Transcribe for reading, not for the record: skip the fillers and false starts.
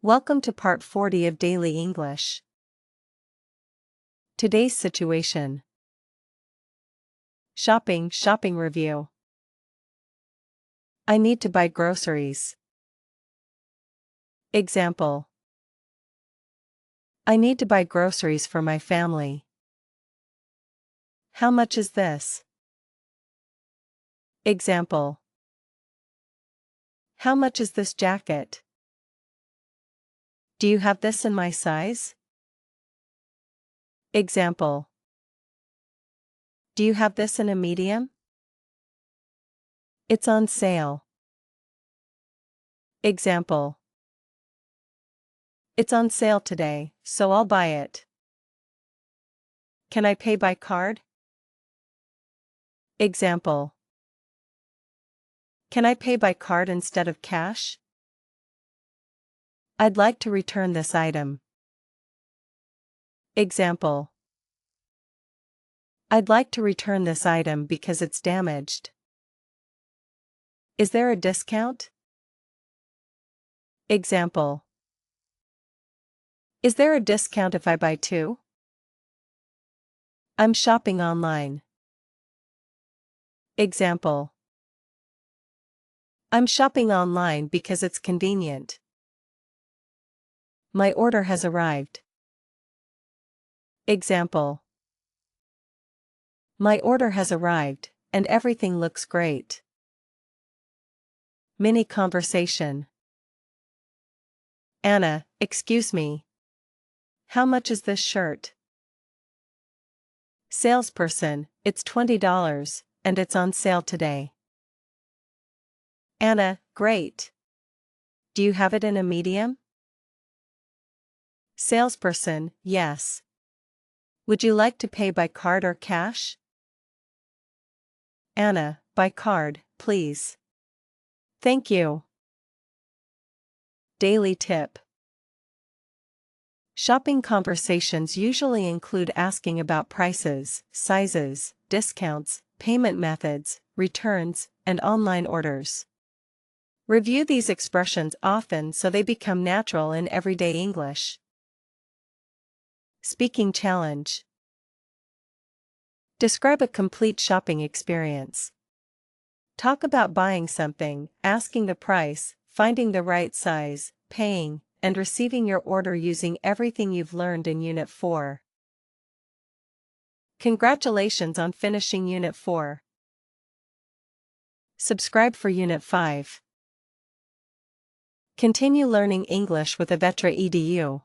Welcome to Part 40 of Daily English. Today's situation. Shopping review. I need to buy groceries. Example. I need to buy groceries for my family. How much is this? Example. How much is this jacket? Do you have this in my size? Example. Do you have this in a medium? It's on sale. Example. It's on sale today, so I'll buy it. Can I pay by card? Example. Can I pay by card instead of cash? I'd like to return this item. Example. I'd like to return this item because it's damaged. Is there a discount? Example. Is there a discount if I buy two? I'm shopping online. Example. I'm shopping online because it's convenient. My order has arrived. Example. My order has arrived, and everything looks great. Mini conversation. Anna, excuse me. How much is this shirt? Salesperson, it's $20, and it's on sale today. Anna, great. Do you have it in a medium? Salesperson, yes. Would you like to pay by card or cash? Anna, by card, please. Thank you. Daily tip. Shopping conversations usually include asking about prices, sizes, discounts, payment methods, returns, and online orders. Review these expressions often so they become natural in everyday English. Speaking challenge. Describe a complete shopping experience. Talk about buying something, asking the price, finding the right size, paying, and receiving your order using everything you've learned in Unit 4. Congratulations on finishing Unit 4. Subscribe for Unit 5. Continue learning English with Avetra edu.